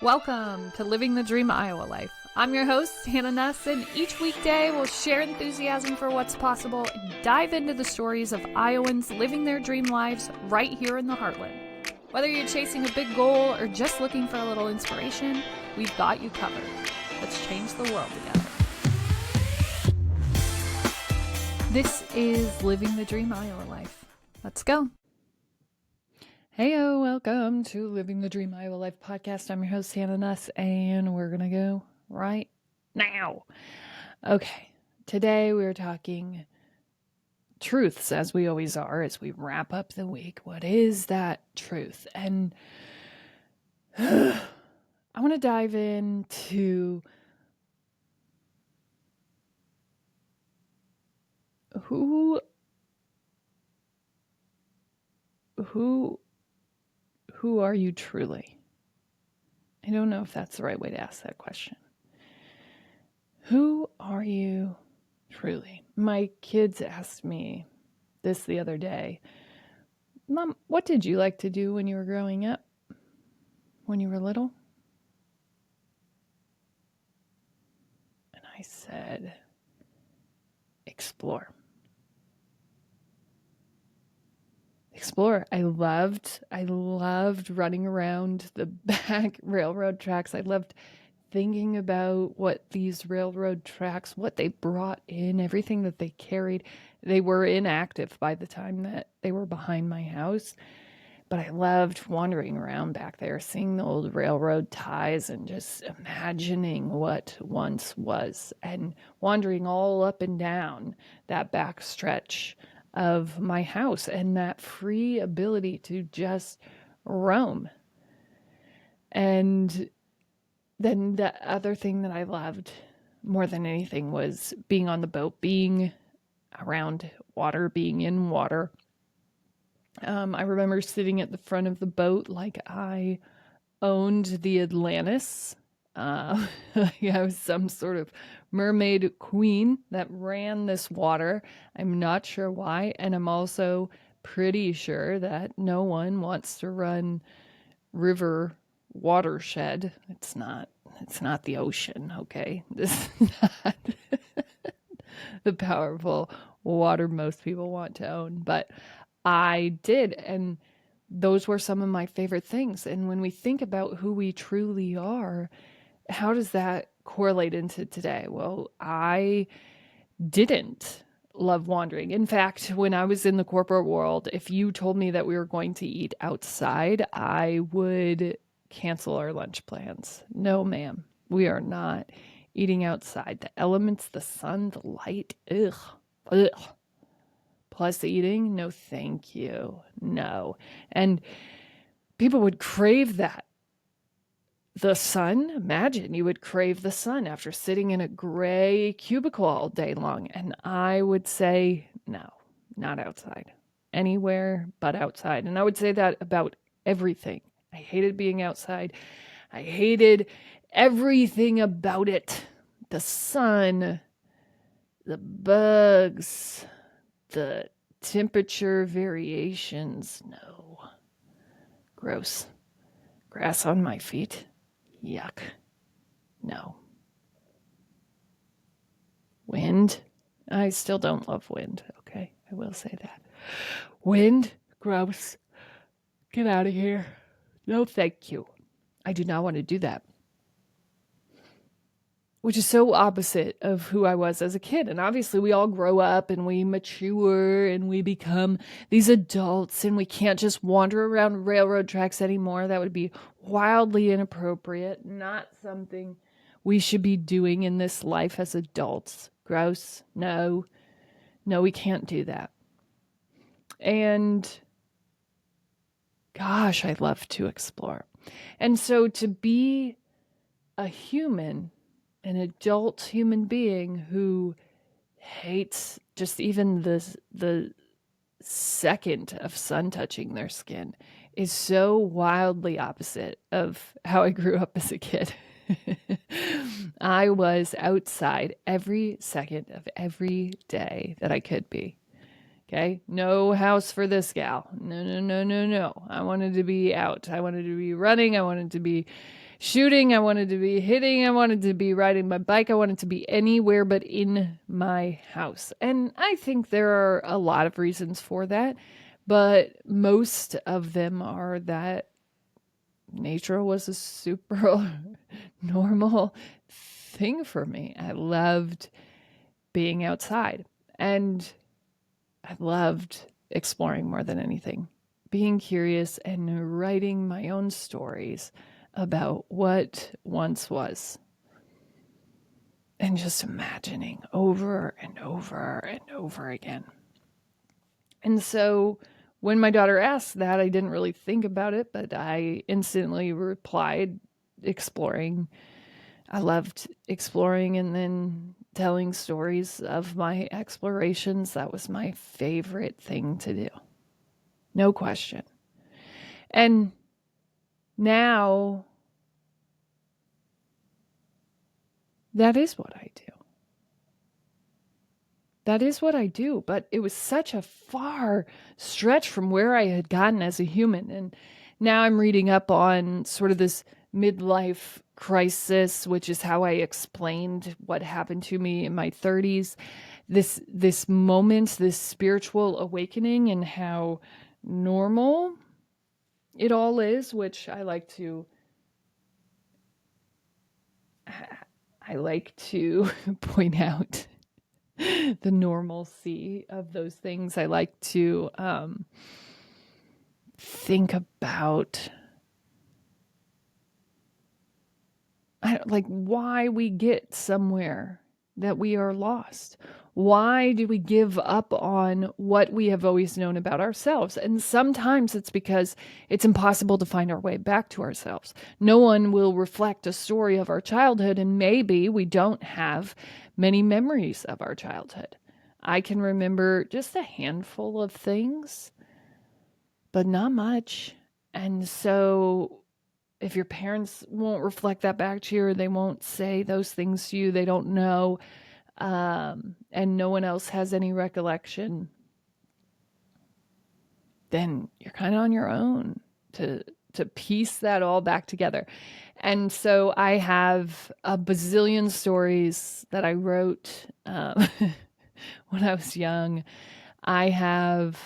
Welcome to Living the Dream Iowa Life. I'm your host, Hannah Nuss, and each weekday we'll share enthusiasm for what's possible and dive into the stories of Iowans living their dream lives right here in the heartland. Whether you're chasing a big goal or just looking for a little inspiration, we've got you covered. Let's change the world together. This is Living the Dream Iowa Life. Let's go. Heyo, welcome to Living the Dream Iowa Life podcast. I'm your host, Hannah Nuss, and we're going to go right now. Okay, today we're talking truths, as we always are, as we wrap up the week. What is that truth? And I want to dive into who are you truly? I don't know if that's the right way to ask that question. Who are you truly? My kids asked me this the other day. Mom, what did you like to do when you were growing up? When you were little? And I said, explore. Explore. I loved running around the back railroad tracks. I loved thinking about what these railroad tracks, what they brought in, everything that they carried. They were inactive by the time that they were behind my house. But I loved wandering around back there, seeing the old railroad ties and just imagining what once was and wandering all up and down that back stretch of my house and that free ability to just roam. And then the other thing that I loved more than anything was being on the boat, being around water, being in water. I remember sitting at the front of the boat like I owned the Atlantis. I was some sort of mermaid queen that ran this water. I'm not sure why, and I'm also pretty sure that no one wants to run river watershed. It's not the ocean, okay? This is not the powerful water most people want to own, but I did, and those were some of my favorite things. And when we think about who we truly are, how does that correlate into today? Well, I didn't love wandering. In fact, when I was in the corporate world, if you told me that we were going to eat outside, I would cancel our lunch plans. No, ma'am, we are not eating outside. The elements, the sun, the light, ugh. Plus eating, no thank you, no. And people would crave that. The sun, imagine you would crave the sun after sitting in a gray cubicle all day long. And I would say, no, not outside. Anywhere but outside. And I would say that about everything. I hated being outside. I hated everything about it. The sun, the bugs, the temperature variations. No. Gross. Grass on my feet. Yuck. No. Wind. I still don't love wind. Okay, I will say that. Wind. Gross. Get out of here. No, thank you. I do not want to do that. Which is so opposite of who I was as a kid. And obviously we all grow up and we mature and we become these adults and we can't just wander around railroad tracks anymore. That would be wildly inappropriate, not something we should be doing in this life as adults. Gross. No, we can't do that. And gosh, I love to explore. And so to be a human, an adult human being who hates just even the second of sun touching their skin is so wildly opposite of how I grew up as a kid. I was outside every second of every day that I could be. Okay? No house for this gal. No. I wanted to be out. I wanted to be running. I wanted to be shooting, I wanted to be hitting, I wanted to be riding my bike, I wanted to be anywhere but in my house. And I think there are a lot of reasons for that, but most of them are that nature was a super normal thing for me. I loved being outside, and I loved exploring more than anything, being curious and writing my own stories about what once was, and just imagining over and over and over again. And so when my daughter asked that, I didn't really think about it, but I instantly replied, exploring. I loved exploring and then telling stories of my explorations. That was my favorite thing to do. No question. And now that is what I do. That is what I do. But it was such a far stretch from where I had gotten as a human. And now I'm reading up on sort of this midlife crisis, which is how I explained what happened to me in my 30s. This moment, this spiritual awakening, and how normal it all is, which I like to point out the normalcy of those things. I like to think about like why we get somewhere that we are lost. Why do we give up on what we have always known about ourselves? And sometimes it's because it's impossible to find our way back to ourselves. No one will reflect a story of our childhood, and maybe we don't have many memories of our childhood. I can remember just a handful of things, but not much. And so if your parents won't reflect that back to you, or they won't say those things to you, they don't know, and no one else has any recollection, then you're kind of on your own to piece that all back together. And so I have a bazillion stories that I wrote when I was young. I have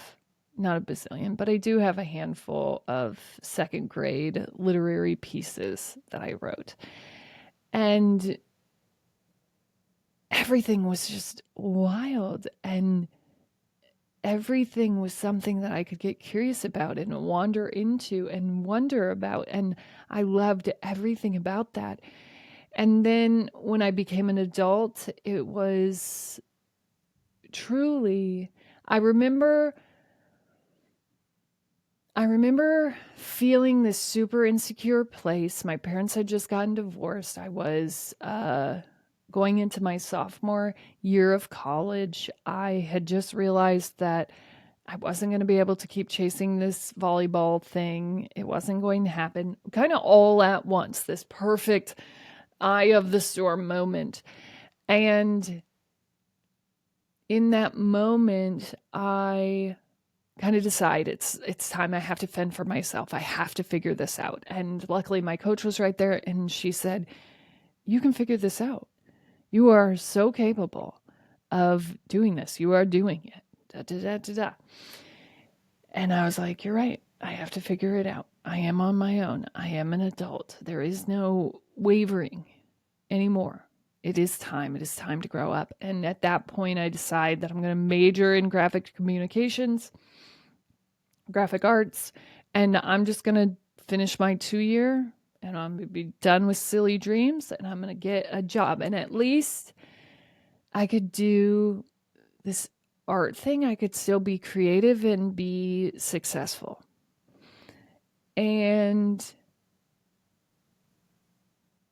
not a bazillion, but I do have a handful of second grade literary pieces that I wrote. And everything was just wild, and everything was something that I could get curious about and wander into and wonder about. And I loved everything about that. And then when I became an adult, it was truly, I remember feeling this super insecure place. My parents had just gotten divorced. I was going into my sophomore year of college. I had just realized that I wasn't going to be able to keep chasing this volleyball thing. It wasn't going to happen kind of all at once, this perfect eye of the storm moment. And in that moment, I kind of decide it's time. I have to fend for myself. I have to figure this out. And luckily my coach was right there, and she said, "You can figure this out. You are so capable of doing this. You are doing it." Da, da, da, da, da. And I was like, "You're right. I have to figure it out. I am on my own. I am an adult. There is no wavering anymore. It is time. It is time to grow up." And at that point, I decide that I'm going to major in graphic communications, graphic arts, and I'm just going to finish my 2 year, and I'm going to be done with silly dreams, and I'm going to get a job. And at least I could do this art thing. I could still be creative and be successful. And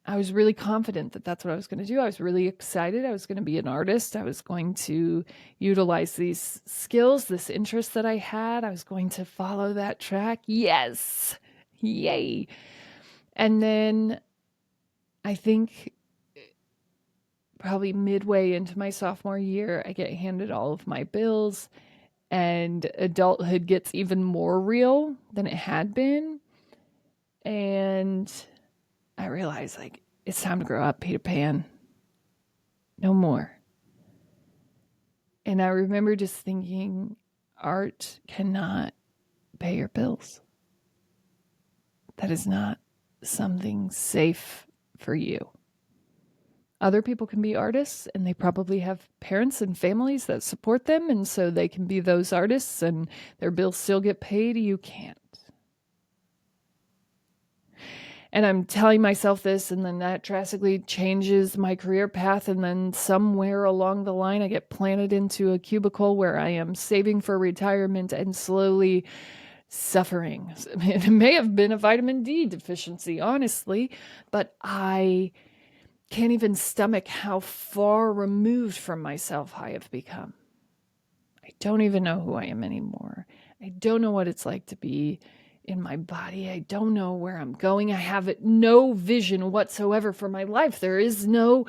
I was really confident that that's what I was going to do. I was really excited. I was going to be an artist. I was going to utilize these skills, this interest that I had. I was going to follow that track. Yes. Yay. And then I think probably midway into my sophomore year, I get handed all of my bills, and adulthood gets even more real than it had been. And I realized, like, it's time to grow up, Peter Pan. No more. And I remember just thinking, art cannot pay your bills. That is not something safe for you. Other people can be artists, and they probably have parents and families that support them, and so they can be those artists and their bills still get paid. You can't. And I'm telling myself this, and then that drastically changes my career path. And then somewhere along the line, I get planted into a cubicle where I am saving for retirement and slowly suffering. It may have been a vitamin D deficiency, honestly, but I can't even stomach how far removed from myself I have become. I don't even know who I am anymore. I don't know what it's like to be in my body. I don't know where I'm going. I have no vision whatsoever for my life. There is no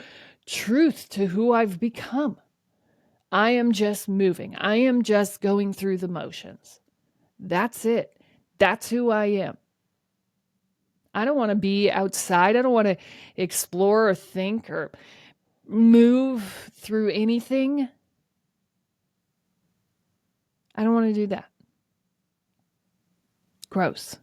truth to who I've become. I am just moving. I am just going through the motions. That's it. That's who I am. I don't want to be outside. I don't want to explore or think or move through anything. I don't want to do that. Gross.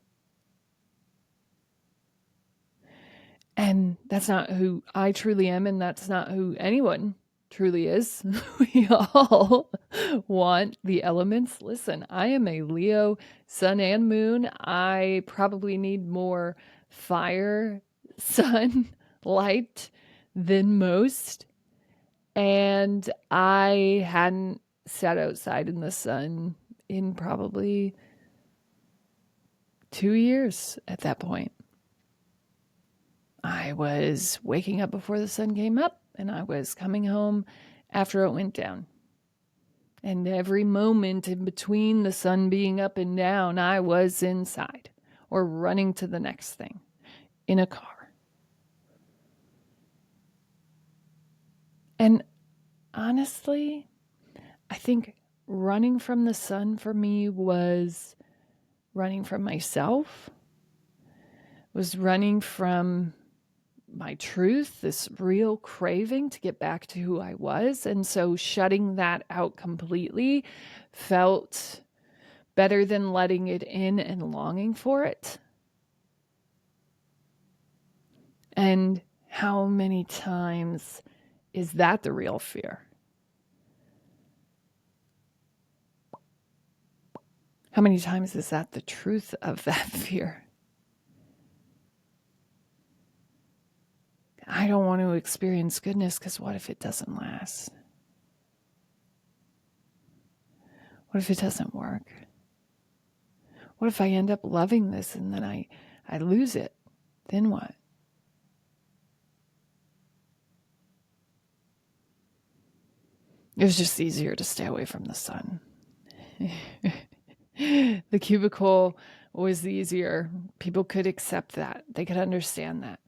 And that's not who I truly am, and that's not who anyone truly is. We all want the elements. Listen, I am a Leo sun and moon. I probably need more fire, sun, light than most. And I hadn't sat outside in the sun in probably 2 years at that point. I was waking up before the sun came up, and I was coming home after it went down. And every moment in between the sun being up and down, I was inside or running to the next thing in a car. And honestly, I think running from the sun for me was running from myself, was running from my truth, this real craving to get back to who I was. And so shutting that out completely felt better than letting it in and longing for it. And how many times is that the real fear? How many times is that the truth of that fear? I don't want to experience goodness because what if it doesn't last? What if it doesn't work? What if I end up loving this and then I lose it? Then what? It was just easier to stay away from the sun. The cubicle was easier. People could accept that. They could understand that.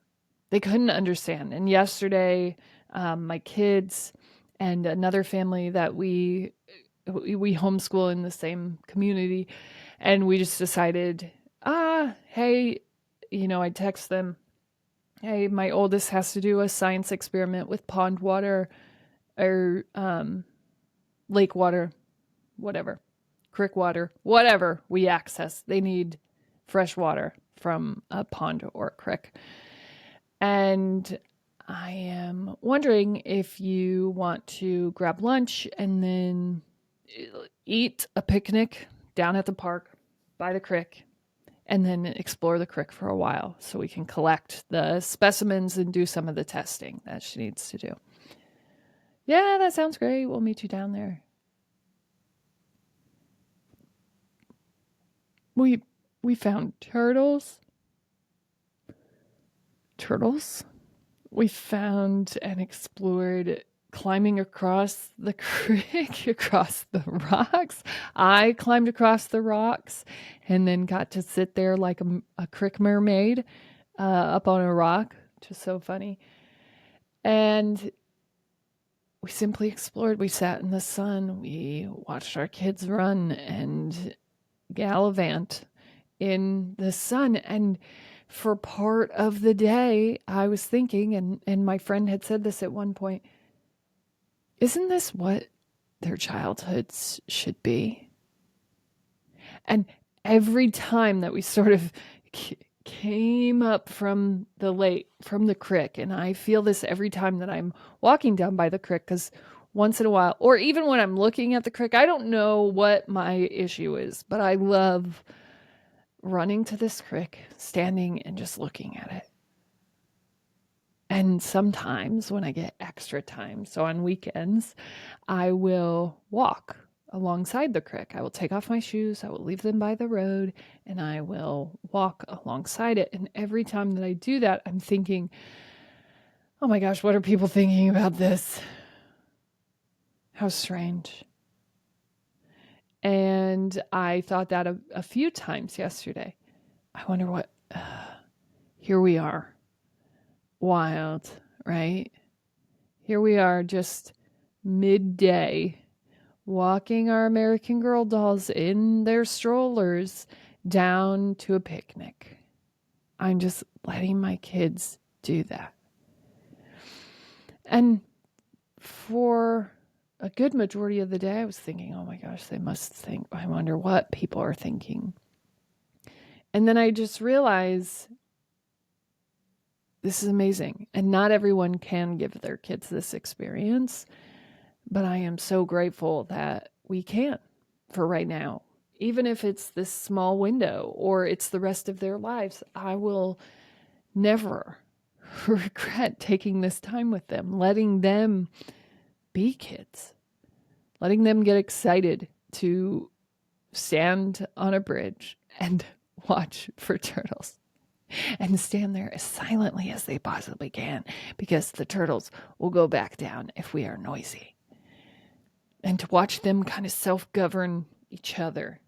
They couldn't understand. And yesterday, my kids and another family that we homeschool in the same community, and we just decided, hey, I text them, hey, my oldest has to do a science experiment with pond water or lake water, whatever, creek water, whatever we access. They need fresh water from a pond or a creek. And I am wondering if you want to grab lunch and then eat a picnic down at the park by the creek and then explore the creek for a while so we can collect the specimens and do some of the testing that she needs to do. Yeah, that sounds great. We'll meet you down there. We found turtles. We found and explored climbing across the creek, across the rocks. I climbed across the rocks and then got to sit there like a creek mermaid up on a rock, which is so funny. And we simply explored. We sat in the sun. We watched our kids run and gallivant in the sun. And for part of the day, I was thinking, and my friend had said this at one point, isn't this what their childhoods should be? And every time that we sort of came up from the creek, and I feel this every time that I'm walking down by the creek, because once in a while, or even when I'm looking at the creek, I don't know what my issue is, but I love running to this creek, standing and just looking at it. And sometimes when I get extra time, so on weekends, I will walk alongside the creek. I will take off my shoes, I will leave them by the road, and I will walk alongside it. And every time that I do that, I'm thinking, oh my gosh, what are people thinking about this? How strange. And I thought that a few times yesterday. I wonder what, here we are. Wild, right? Here we are just midday walking our American Girl dolls in their strollers down to a picnic. I'm just letting my kids do that. And for a good majority of the day, I was thinking, oh my gosh, they must think, I wonder what people are thinking. And then I just realized this is amazing. And not everyone can give their kids this experience, but I am so grateful that we can for right now. Even if it's this small window or it's the rest of their lives, I will never regret taking this time with them, letting them be kids, letting them get excited to stand on a bridge and watch for turtles and stand there as silently as they possibly can, because the turtles will go back down if we are noisy. And to watch them kind of self-govern each other,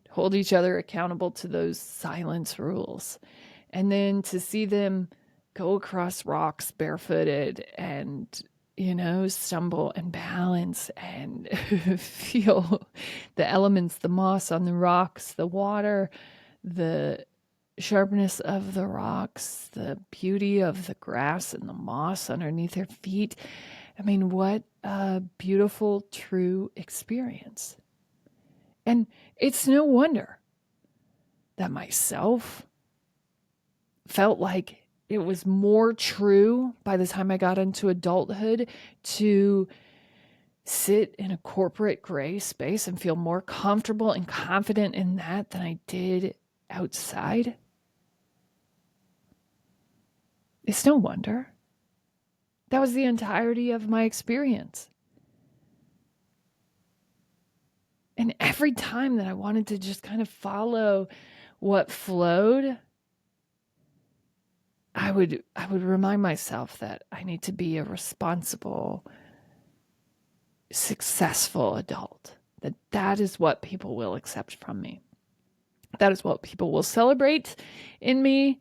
hold each other accountable to those silence rules. And then to see them go across rocks barefooted and, stumble and balance and feel the elements, the moss on the rocks, the water, the sharpness of the rocks, the beauty of the grass and the moss underneath their feet. I mean, what a beautiful, true experience. And it's no wonder that myself felt like it was more true by the time I got into adulthood to sit in a corporate gray space and feel more comfortable and confident in that than I did outside. It's no wonder. That was the entirety of my experience. And every time that I wanted to just kind of follow what flowed, I would remind myself that I need to be a responsible, successful adult. That is what people will accept from me. That is what people will celebrate in me.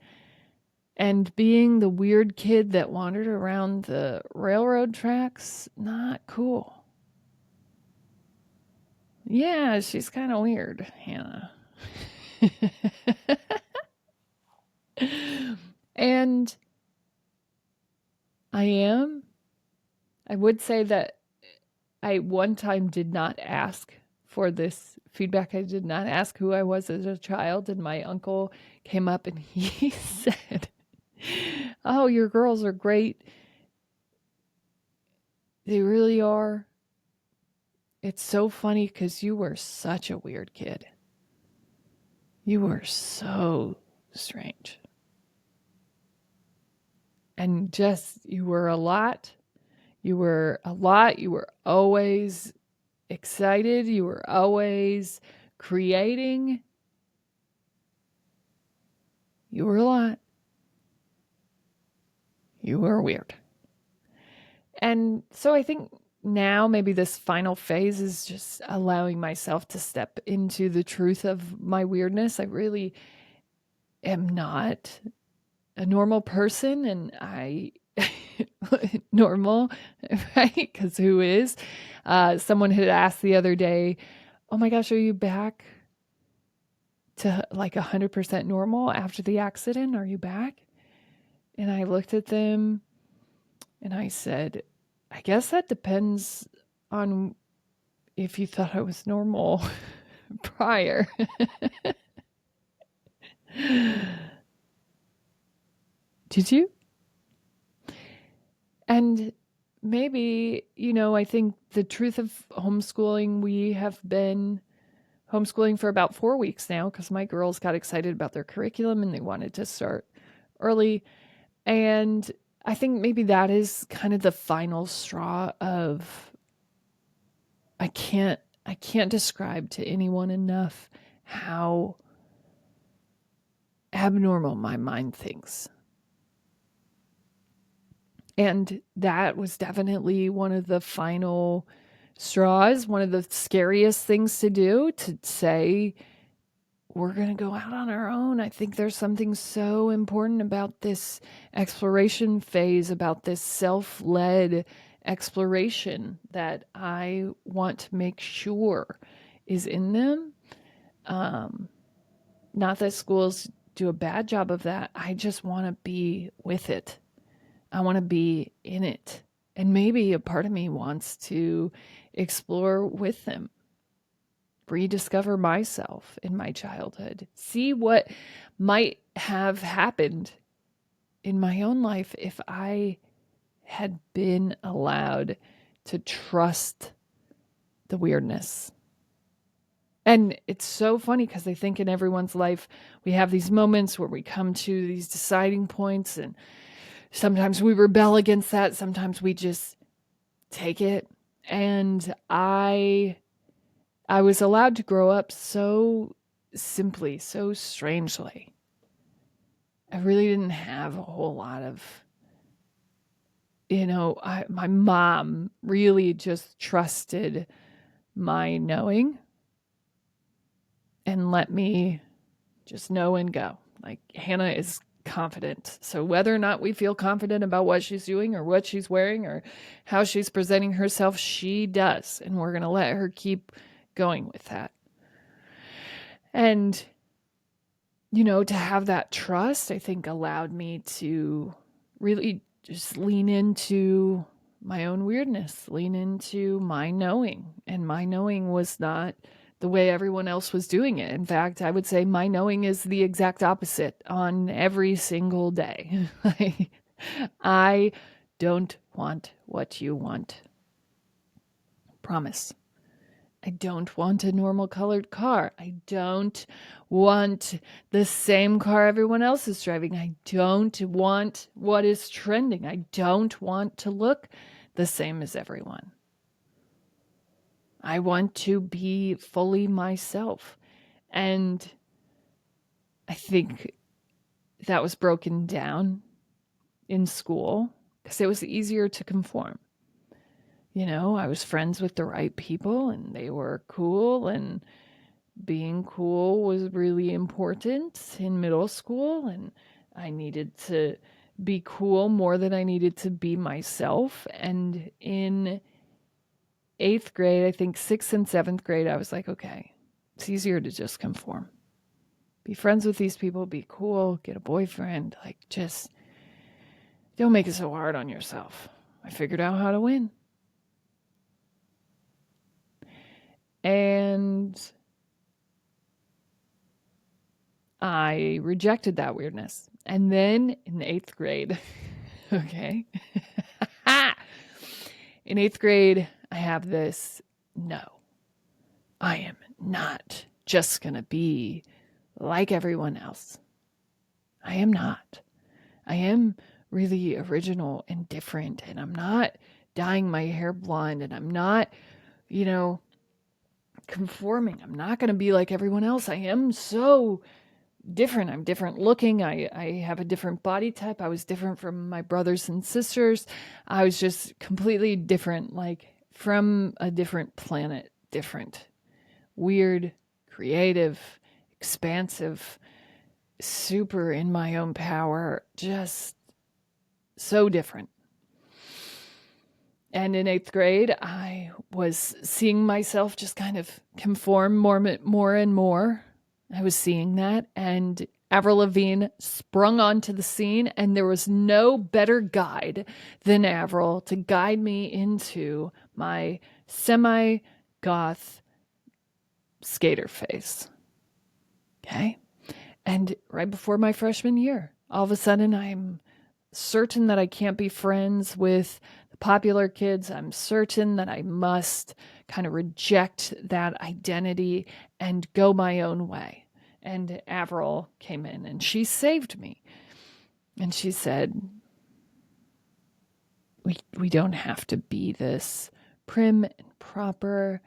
And being the weird kid that wandered around the railroad tracks, not cool. Yeah, she's kind of weird, Hannah. And I would say that I one time did not ask for this feedback. I did not ask who I was as a child. And my uncle came up and he said, oh, your girls are great. They really are. It's so funny because you were such a weird kid. You were so strange. And just, you were a lot. You were always excited. You were always creating. You were a lot. You were weird. And so I think now maybe this final phase is just allowing myself to step into the truth of my weirdness. I really am not a normal person, and I normal, right? Because who is? Someone had asked the other day, oh my gosh, are you back to like 100% normal after the accident? Are you back?" And I looked at them and I said, "I guess that depends on if you thought I was normal prior." Did you? And maybe, I think the truth of homeschooling, we have been homeschooling for about 4 weeks now because my girls got excited about their curriculum and they wanted to start early. And I think maybe that is kind of the final straw of I can't describe to anyone enough how abnormal my mind thinks. And that was definitely one of the final straws, one of the scariest things to do, to say, we're going to go out on our own. I think there's something so important about this exploration phase, about this self-led exploration that I want to make sure is in them. Not that schools do a bad job of that. I just want to be with it. I want to be in it. And maybe a part of me wants to explore with them, rediscover myself in my childhood, see what might have happened in my own life if I had been allowed to trust the weirdness. And it's so funny because I think in everyone's life, we have these moments where we come to these deciding points, and sometimes we rebel against that. Sometimes we just take it. And I was allowed to grow up so simply, so strangely. I really didn't have a whole lot of, my mom really just trusted my knowing and let me just know and go. Like, Hannah is confident. So whether or not we feel confident about what she's doing or what she's wearing or how she's presenting herself, she does. And we're going to let her keep going with that. And, to have that trust, I think allowed me to really just lean into my own weirdness, lean into my knowing. And my knowing was not the way everyone else was doing it. In fact, I would say my knowing is the exact opposite on every single day. I don't want what you want. Promise. I don't want a normal colored car. I don't want the same car everyone else is driving. I don't want what is trending. I don't want to look the same as everyone. I want to be fully myself. And I think that was broken down in school because it was easier to conform. I was friends with the right people and they were cool, and being cool was really important in middle school, and I needed to be cool more than I needed to be myself. And in 8th grade, I think 6th and 7th grade, I was like, okay, it's easier to just conform. Be friends with these people, be cool, get a boyfriend, like, just don't make it so hard on yourself. I figured out how to win. And I rejected that weirdness. And then in 8th grade, okay, in 8th grade, I have this, no, I am not just going to be like everyone else. I am not. I am really original and different, and I'm not dyeing my hair blonde, and I'm not, conforming. I'm not going to be like everyone else. I am so different. I'm different looking. I have a different body type. I was different from my brothers and sisters. I was just completely different, like from a different planet, different, weird, creative, expansive, super in my own power, just so different. And in 8th grade, I was seeing myself just kind of conform more and more. I was seeing that, and Avril Lavigne sprung onto the scene, and there was no better guide than Avril to guide me into my semi goth skater phase. Okay. And right before my freshman year, all of a sudden I'm certain that I can't be friends with the popular kids. I'm certain that I must kind of reject that identity and go my own way. And Avril came in and she saved me. And she said, we don't have to be this prim and proper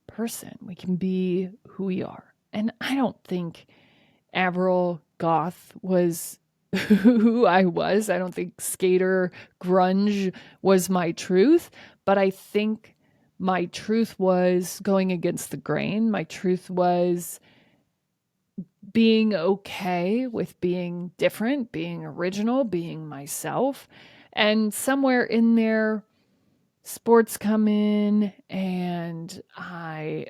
person. We can be who we are. And I don't think Avril Goth was who I was. I don't think skater grunge was my truth, but I think my truth was going against the grain. My truth was being okay with being different, being original, being myself. And somewhere in there, sports come in and I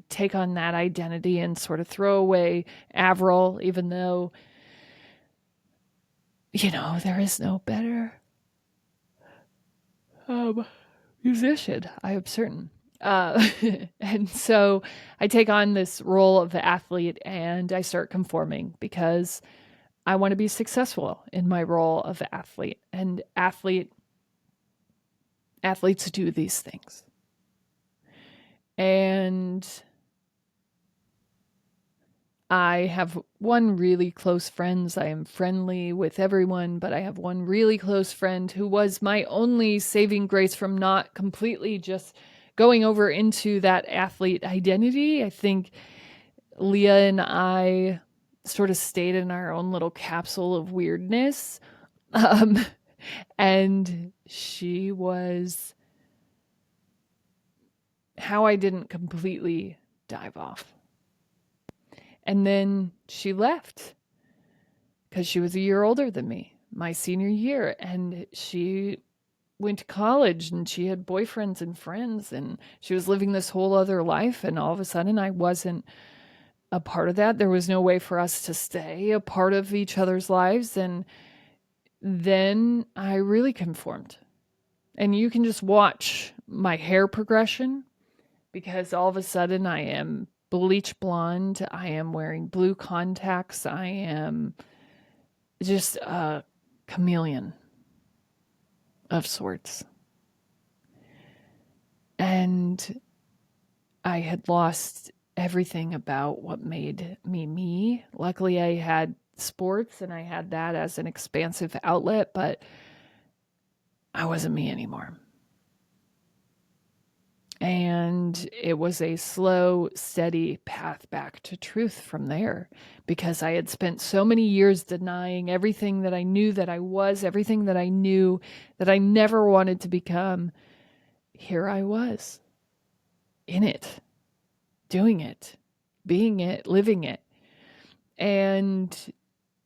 take on that identity and sort of throw away Avril, even though, there is no better musician, I am certain. And so I take on this role of the athlete and I start conforming because I want to be successful in my role of athlete. And athletes do these things. And I have one really close friend. I am friendly with everyone, but I have one really close friend who was my only saving grace from not completely just going over into that athlete identity. I think Leah and I sort of stayed in our own little capsule of weirdness. Um, and she was how I didn't completely dive off. And then she left because she was a year older than me, my senior year. And she went to college and she had boyfriends and friends and she was living this whole other life. And all of a sudden, I wasn't a part of that. There was no way for us to stay a part of each other's lives. And then I really conformed. And you can just watch my hair progression because all of a sudden I am bleach blonde. I am wearing blue contacts. I am just a chameleon of sorts. And I had lost everything about what made me me. Luckily, I had sports and I had that as an expansive outlet, but I wasn't me anymore. And it was a slow, steady path back to truth from there because I had spent so many years denying everything that I knew that I was, everything that I knew that I never wanted to become. Here I was in it, doing it, being it, living it. And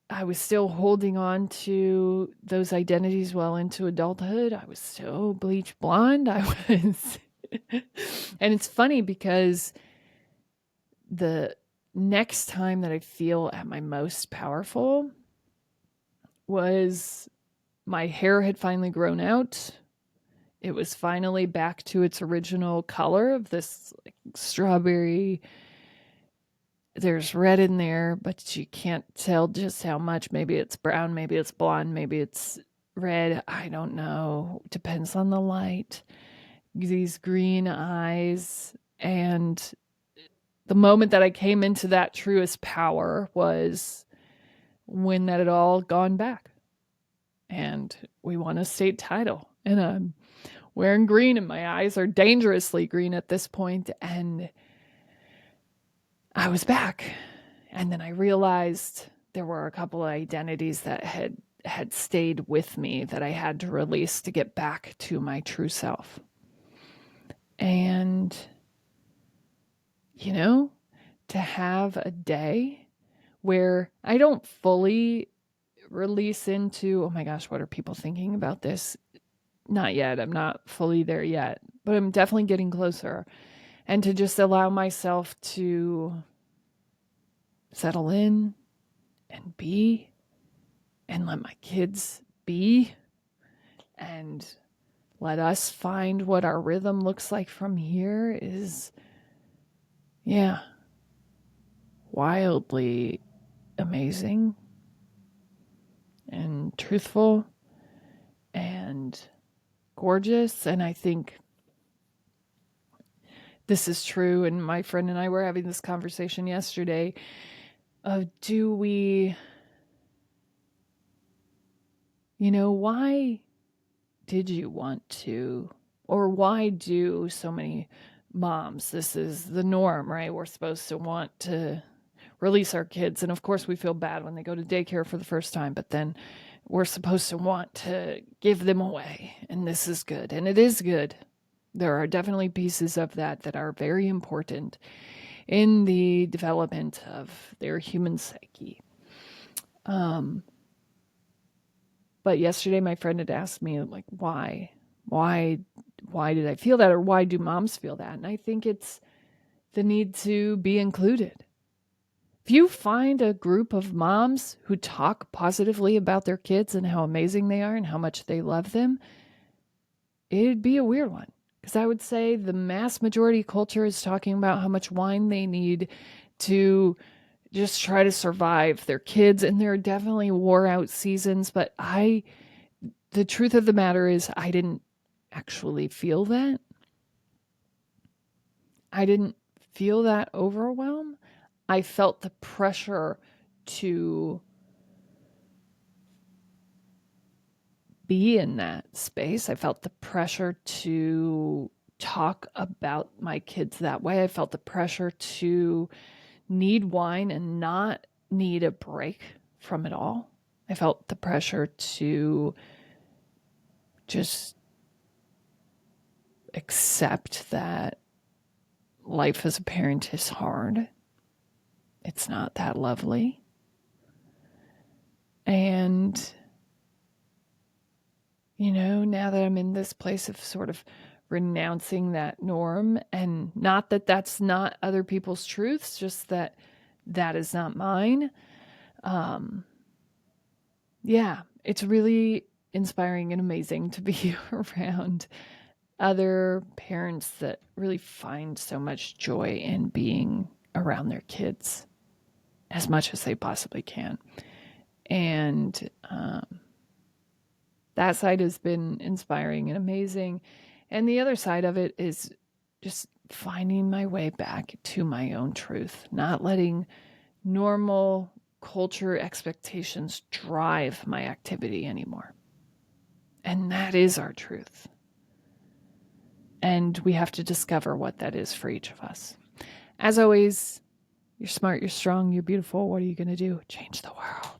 I was still holding on to those identities well into adulthood. I was still bleach blonde. I was. And it's funny because the next time that I feel at my most powerful was my hair had finally grown out. It was finally back to its original color of this strawberry. There's red in there, but you can't tell just how much. Maybe it's brown, maybe it's blonde, maybe it's red. I don't know. Depends on the light. These green eyes. And the moment that I came into that truest power was when that had all gone back. And we won a state title. And I'm wearing green, and my eyes are dangerously green at this point. And I was back. And then I realized there were a couple of identities that had stayed with me that I had to release to get back to my true self. And, to have a day where I don't fully release into, oh my gosh, what are people thinking about this? Not yet. I'm not fully there yet, but I'm definitely getting closer. And to just allow myself to settle in and be and let my kids be and let us find what our rhythm looks like from here is, yeah, wildly amazing and truthful and gorgeous. And I think this is true. And my friend and I were having this conversation yesterday of why did you want to, or why do so many moms? This is the norm, right? We're supposed to want to release our kids. And of course, we feel bad when they go to daycare for the first time, but then we're supposed to want to give them away. And this is good. And it is good. There are definitely pieces of that are very important in the development of their human psyche. But yesterday my friend had asked me, like, why did I feel that, or why do moms feel that? And I think it's the need to be included. If you find a group of moms who talk positively about their kids and how amazing they are and how much they love them, it'd be a weird one. Because I would say the mass majority culture is talking about how much wine they need to just try to survive their kids. And there are definitely wore out seasons, but the truth of the matter is I didn't actually feel that. I didn't feel that overwhelm. I felt the pressure to be in that space. I felt the pressure to talk about my kids that way. I felt the pressure to need wine and not need a break from it all. I felt the pressure to just accept that life as a parent is hard. It's not that lovely. And, now that I'm in this place of sort of renouncing that norm, and not that that's not other people's truths, just that is not mine. Yeah, it's really inspiring and amazing to be around other parents that really find so much joy in being around their kids as much as they possibly can. And that side has been inspiring and amazing. And the other side of it is just finding my way back to my own truth, not letting normal culture expectations drive my activity anymore. And that is our truth. And we have to discover what that is for each of us. As always, you're smart, you're strong, you're beautiful. What are you going to do? Change the world.